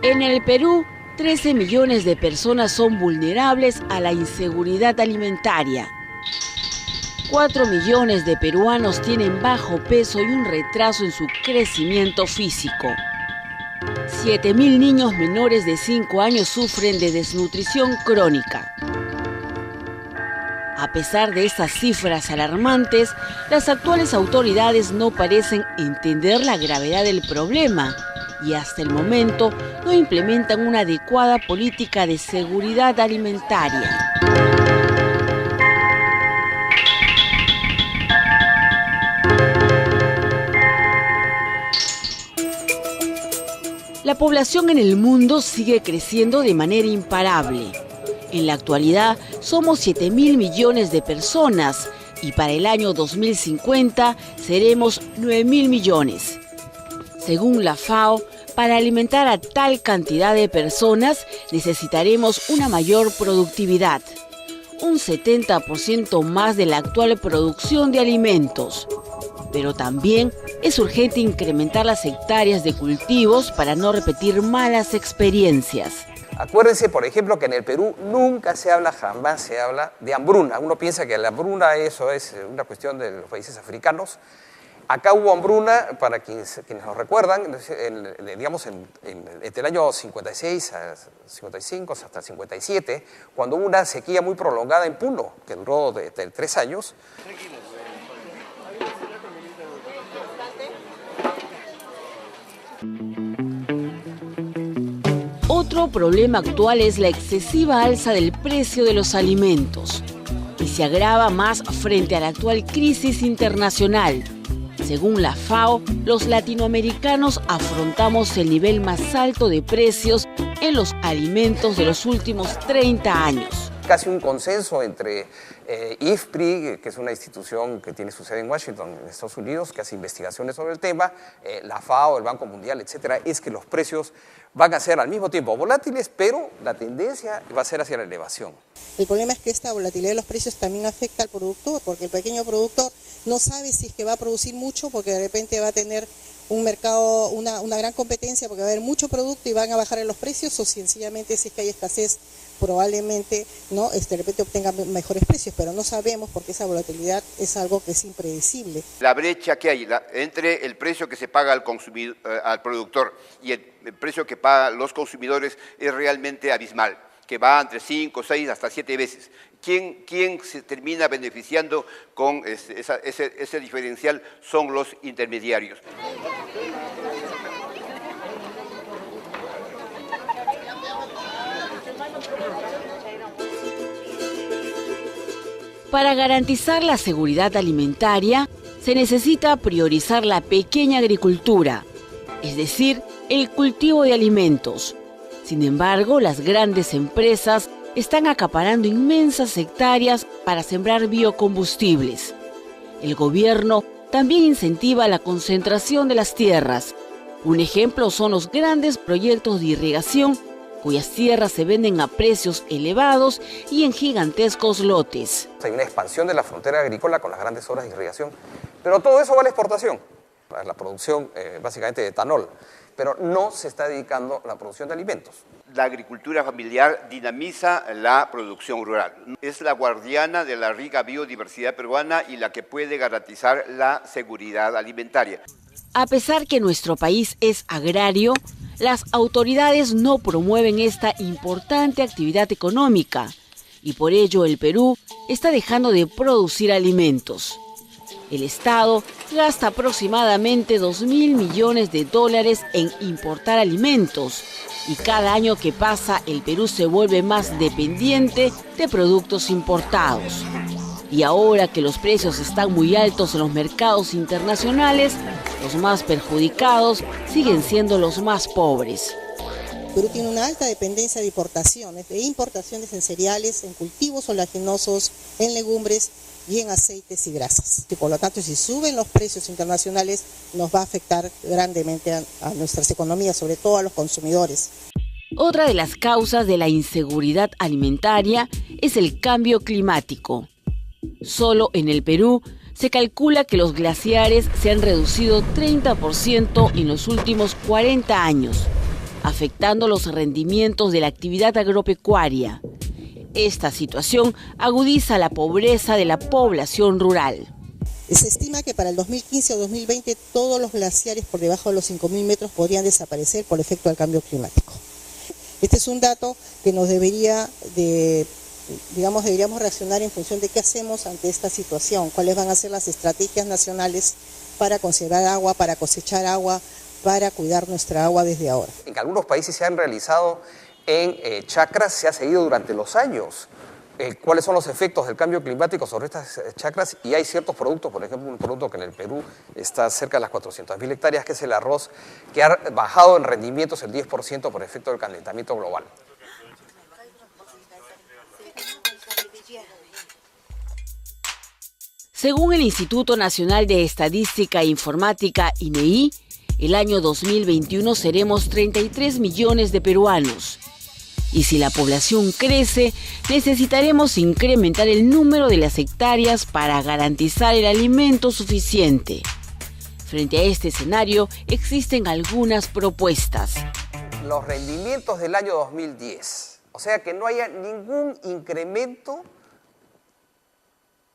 En el Perú, 13 millones de personas son vulnerables a la inseguridad alimentaria. 4 millones de peruanos tienen bajo peso y un retraso en su crecimiento físico. 7.000 niños menores de 5 años sufren de desnutrición crónica. A pesar de estas cifras alarmantes, las actuales autoridades no parecen entender la gravedad del problema y hasta el momento no implementan una adecuada política de seguridad alimentaria. La población en el mundo sigue creciendo de manera imparable. En la actualidad somos 7.000 millones de personas y para el año 2050 seremos 9.000 millones. Según la FAO, para alimentar a tal cantidad de personas necesitaremos una mayor productividad, un 70% más de la actual producción de alimentos. Pero también es urgente incrementar las hectáreas de cultivos para no repetir malas experiencias. Acuérdense, por ejemplo, que en el Perú nunca se habla, jamás se habla de hambruna. Uno piensa que la hambruna eso es una cuestión de los países africanos. Acá hubo hambruna, para quienes nos recuerdan, entre el año 56 a 55 hasta el 57, cuando hubo una sequía muy prolongada en Puno, que duró de 3 años. Otro problema actual es la excesiva alza del precio de los alimentos y se agrava más frente a la actual crisis internacional. Según la FAO, los latinoamericanos afrontamos el nivel más alto de precios en los alimentos de los últimos 30 años. Casi un consenso entre IFPRI, que es una institución que tiene su sede en Washington, en Estados Unidos, que hace investigaciones sobre el tema, la FAO, el Banco Mundial, etcétera, es que los precios van a ser al mismo tiempo volátiles, pero la tendencia va a ser hacia la elevación. El problema es que esta volatilidad de los precios también afecta al productor, porque el pequeño productor no sabe si es que va a producir mucho, porque de repente va a tener un mercado, una gran competencia, porque va a haber mucho producto y van a bajar en los precios, o sencillamente si es que hay escasez, probablemente no, de repente obtengan mejores precios, pero no sabemos porque esa volatilidad es algo que es impredecible. La brecha que hay entre el precio que se paga al consumidor, al productor y el precio que pagan los consumidores es realmente abismal, que va entre 5, 6 hasta 7 veces. ¿Quién se termina beneficiando con ese diferencial? Son los intermediarios. Para garantizar la seguridad alimentaria, se necesita priorizar la pequeña agricultura, es decir, el cultivo de alimentos. Sin embargo, las grandes empresas están acaparando inmensas hectáreas para sembrar biocombustibles. El gobierno también incentiva la concentración de las tierras. Un ejemplo son los grandes proyectos de irrigación, cuyas tierras se venden a precios elevados y en gigantescos lotes. Hay una expansión de la frontera agrícola con las grandes obras de irrigación, pero todo eso va a la exportación, a la producción básicamente de etanol, pero no se está dedicando a la producción de alimentos. La agricultura familiar dinamiza la producción rural. Es la guardiana de la rica biodiversidad peruana y la que puede garantizar la seguridad alimentaria. A pesar que nuestro país es agrario, las autoridades no promueven esta importante actividad económica y por ello el Perú está dejando de producir alimentos. El Estado gasta aproximadamente 2.000 millones de dólares en importar alimentos y cada año que pasa el Perú se vuelve más dependiente de productos importados. Y ahora que los precios están muy altos en los mercados internacionales, los más perjudicados siguen siendo los más pobres. Perú tiene una alta dependencia de importaciones en cereales, en cultivos oleaginosos, en legumbres y en aceites y grasas. Y por lo tanto, si suben los precios internacionales, nos va a afectar grandemente a nuestras economías, sobre todo a los consumidores. Otra de las causas de la inseguridad alimentaria es el cambio climático. Solo en el Perú se calcula que los glaciares se han reducido 30% en los últimos 40 años afectando los rendimientos de la actividad agropecuaria. Esta situación agudiza la pobreza de la población rural. Se estima que para el 2015 o 2020 todos los glaciares por debajo de los 5.000 metros podrían desaparecer por efecto del cambio climático. Este es un dato que nos deberíamos reaccionar en función de qué hacemos ante esta situación, cuáles van a ser las estrategias nacionales para conservar agua, para cosechar agua, para cuidar nuestra agua desde ahora. En algunos países se han realizado en chacras, se ha seguido durante los años cuáles son los efectos del cambio climático sobre estas chacras, y hay ciertos productos, por ejemplo un producto que en el Perú está cerca de las 400.000 hectáreas, que es el arroz, que ha bajado en rendimientos el 10% por efecto del calentamiento global. Según el Instituto Nacional de Estadística e Informática, INEI, el año 2021 seremos 33 millones de peruanos. Y si la población crece, necesitaremos incrementar el número de las hectáreas para garantizar el alimento suficiente. Frente a este escenario, existen algunas propuestas. Los rendimientos del año 2010, o sea que no haya ningún incremento,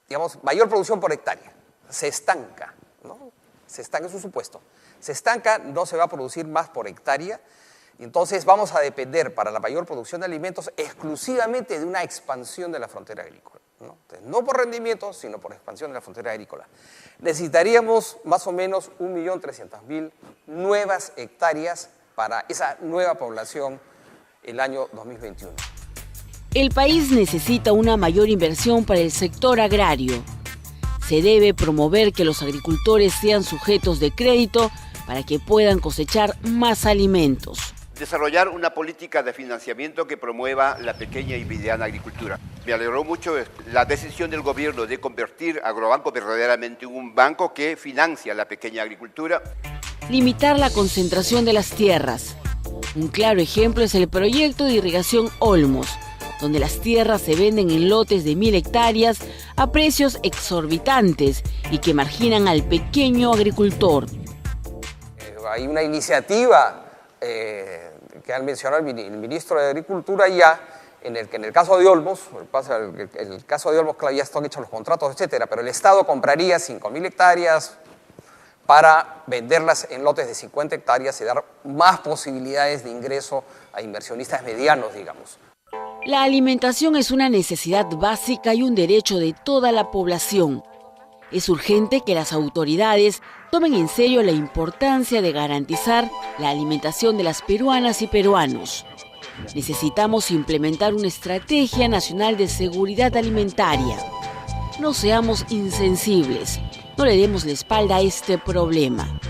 digamos, mayor producción por hectárea, se estanca, ¿no? Se estanca, es un supuesto. Se estanca, no se va a producir más por hectárea. Entonces vamos a depender para la mayor producción de alimentos exclusivamente de una expansión de la frontera agrícola, ¿no? Entonces, no por rendimiento, sino por expansión de la frontera agrícola. Necesitaríamos más o menos 1.300.000 nuevas hectáreas para esa nueva población el año 2021. El país necesita una mayor inversión para el sector agrario. Se debe promover que los agricultores sean sujetos de crédito para que puedan cosechar más alimentos. Desarrollar una política de financiamiento que promueva la pequeña y mediana agricultura. Me alegró mucho la decisión del gobierno de convertir Agrobanco verdaderamente en un banco que financia la pequeña agricultura. Limitar la concentración de las tierras. Un claro ejemplo es el proyecto de irrigación Olmos, donde las tierras se venden en lotes de 1.000 hectáreas a precios exorbitantes y que marginan al pequeño agricultor. Hay una iniciativa que han mencionado el ministro de Agricultura ya, en el caso de Olmos, el caso de Olmos, claro, ya están hechos los contratos, etcétera, pero el Estado compraría 5.000 hectáreas para venderlas en lotes de 50 hectáreas y dar más posibilidades de ingreso a inversionistas medianos, digamos. La alimentación es una necesidad básica y un derecho de toda la población. Es urgente que las autoridades tomen en serio la importancia de garantizar la alimentación de las peruanas y peruanos. Necesitamos implementar una estrategia nacional de seguridad alimentaria. No seamos insensibles, no le demos la espalda a este problema.